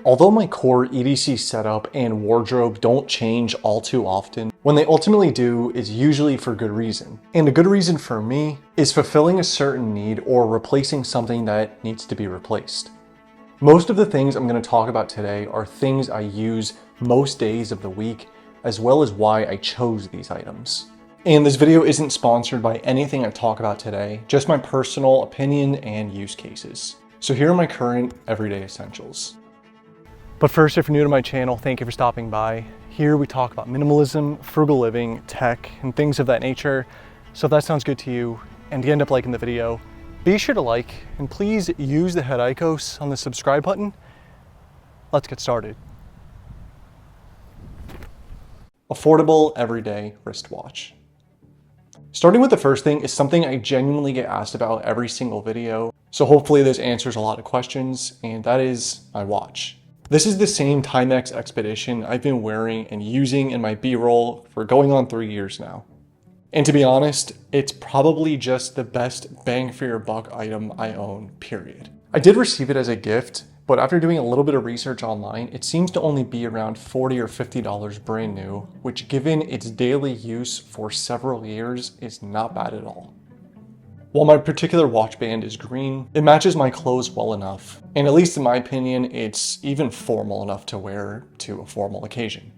Although my core EDC setup and wardrobe don't change all too often, when they ultimately do, it's usually for good reason. And a good reason for me is fulfilling a certain need or replacing something that needs to be replaced. Most of the things I'm going to talk about today are things I use most days of the week, as well as why I chose these items. And this video isn't sponsored by anything I talk about today, just my personal opinion and use cases. So here are my current everyday essentials. But first, if you're new to my channel, thank you for stopping by. Here we talk about minimalism, frugal living, tech, and things of that nature. So if that sounds good to you and you end up liking the video, be sure to like and please use the head icos on the subscribe button. Let's get started. Affordable everyday wristwatch. Starting with the first thing is something I genuinely get asked about every single video. So hopefully this answers a lot of questions, and that is my watch. This is the same Timex Expedition I've been wearing and using in my B-roll for going on 3 years now. And to be honest, it's probably just the best bang for your buck item I own, period. I did receive it as a gift, but after doing a little bit of research online, it seems to only be around $40 or $50 brand new, which given its daily use for several years is not bad at all. While my particular watch band is green, it matches my clothes well enough, and at least in my opinion, it's even formal enough to wear to a formal occasion,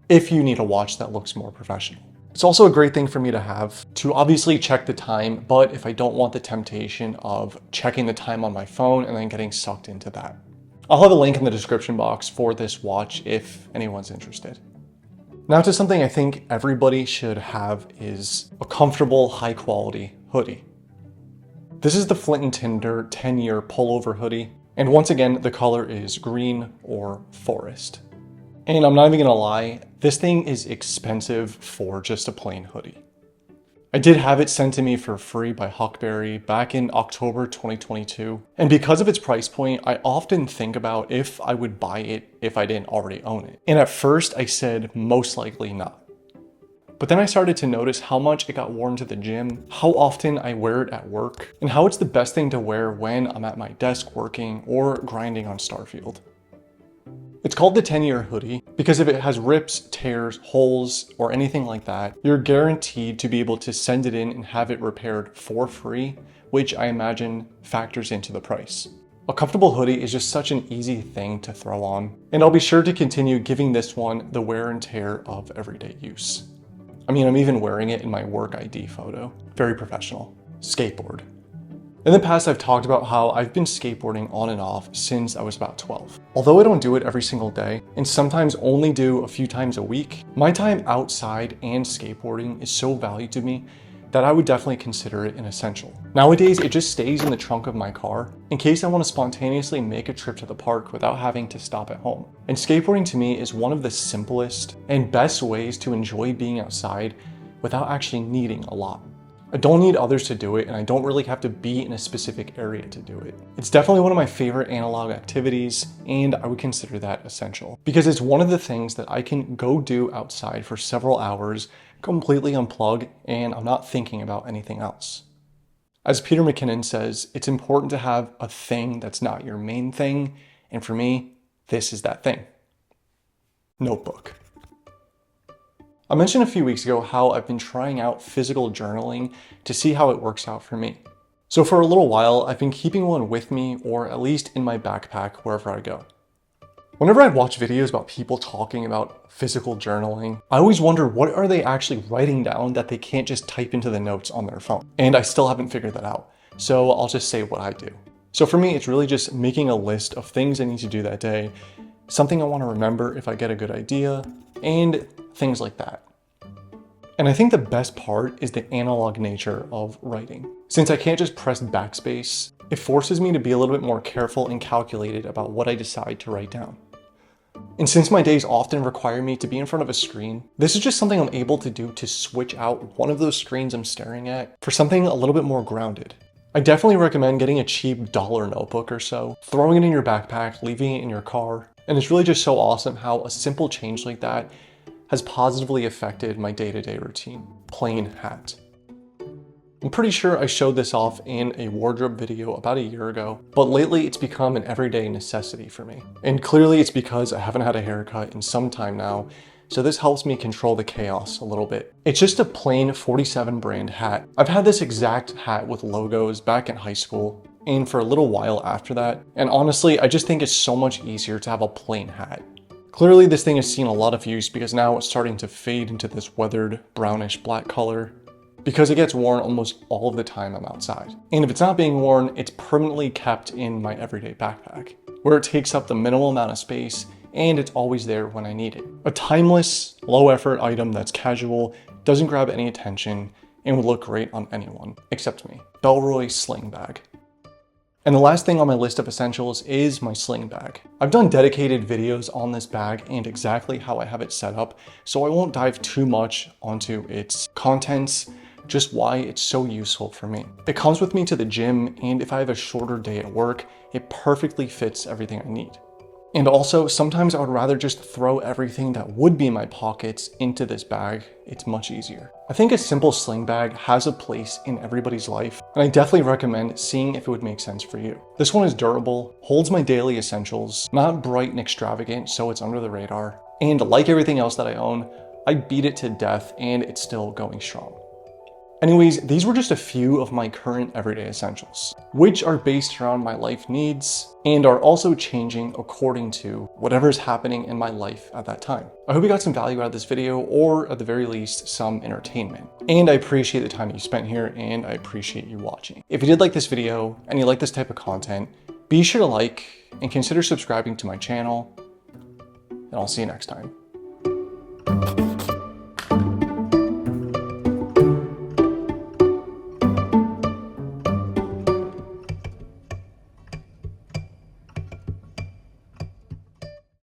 if you need a watch that looks more professional. It's also a great thing for me to have to obviously check the time, but if I don't want the temptation of checking the time on my phone and then getting sucked into that. I'll have a link in the description box for this watch if anyone's interested. Now to something I think everybody should have is a comfortable, high quality hoodie. This is the Flint & Tinder 10-year pullover hoodie, and once again, the color is green or forest. And I'm not even gonna lie, this thing is expensive for just a plain hoodie. I did have it sent to me for free by Huckberry back in October 2022, and because of its price point, I often think about if I would buy it if I didn't already own it. And at first I said most likely not. But then I started to notice how much it got worn to the gym, how often I wear it at work, and how it's the best thing to wear when I'm at my desk working or grinding on Starfield. It's called the 10-year hoodie because if it has rips, tears, holes, or anything like that, you're guaranteed to be able to send it in and have it repaired for free, which I imagine factors into the price. A comfortable hoodie is just such an easy thing to throw on, and I'll be sure to continue giving this one the wear and tear of everyday use. I mean, I'm even wearing it in my work ID photo. Very professional. Skateboard. In the past, I've talked about how I've been skateboarding on and off since I was about 12. Although I don't do it every single day, and sometimes only do a few times a week, my time outside and skateboarding is so valued to me that I would definitely consider it an essential. Nowadays, it just stays in the trunk of my car in case I want to spontaneously make a trip to the park without having to stop at home. And skateboarding to me is one of the simplest and best ways to enjoy being outside without actually needing a lot. I don't need others to do it, and I don't really have to be in a specific area to do it. It's definitely one of my favorite analog activities, and I would consider that essential because it's one of the things that I can go do outside for several hours, completely unplug, and I'm not thinking about anything else. As Peter McKinnon says, it's important to have a thing that's not your main thing, and for me, this is that thing. Notebook. I mentioned a few weeks ago how I've been trying out physical journaling to see how it works out for me. So for a little while, I've been keeping one with me, or at least in my backpack wherever I go. Whenever I watch videos about people talking about physical journaling, I always wonder what are they actually writing down that they can't just type into the notes on their phone. And I still haven't figured that out. So I'll just say what I do. So for me, it's really just making a list of things I need to do that day, something I want to remember if I get a good idea, and things like that. And I think the best part is the analog nature of writing. Since I can't just press backspace, it forces me to be a little bit more careful and calculated about what I decide to write down. And since my days often require me to be in front of a screen, this is just something I'm able to do to switch out one of those screens I'm staring at for something a little bit more grounded. I definitely recommend getting a cheap dollar notebook or so, throwing it in your backpack, leaving it in your car, and it's really just so awesome how a simple change like that has positively affected my day-to-day routine. Plain hat. I'm pretty sure I showed this off in a wardrobe video about a year ago, but lately it's become an everyday necessity for me. And clearly it's because I haven't had a haircut in some time now, so this helps me control the chaos a little bit. It's just a plain 47 brand hat. I've had this exact hat with logos back in high school and for a little while after that, and honestly, I just think it's so much easier to have a plain hat. Clearly this thing has seen a lot of use because now it's starting to fade into this weathered brownish black color because it gets worn almost all of the time I'm outside. And if it's not being worn, it's permanently kept in my everyday backpack, where it takes up the minimal amount of space and it's always there when I need it. A timeless, low effort item that's casual, doesn't grab any attention, and would look great on anyone, except me. Belroy Sling Bag. And the last thing on my list of essentials is my sling bag. I've done dedicated videos on this bag and exactly how I have it set up, so I won't dive too much onto its contents, just why it's so useful for me. It comes with me to the gym, and if I have a shorter day at work, it perfectly fits everything I need. And also, sometimes I would rather just throw everything that would be in my pockets into this bag. It's much easier. I think a simple sling bag has a place in everybody's life, and I definitely recommend seeing if it would make sense for you. This one is durable, holds my daily essentials, not bright and extravagant, so it's under the radar. And like everything else that I own, I beat it to death and it's still going strong. Anyways, these were just a few of my current everyday essentials, which are based around my life needs and are also changing according to whatever's happening in my life at that time. I hope you got some value out of this video, or at the very least, some entertainment. And I appreciate the time you spent here, and I appreciate you watching. If you did like this video and you like this type of content, be sure to like and consider subscribing to my channel, and I'll see you next time.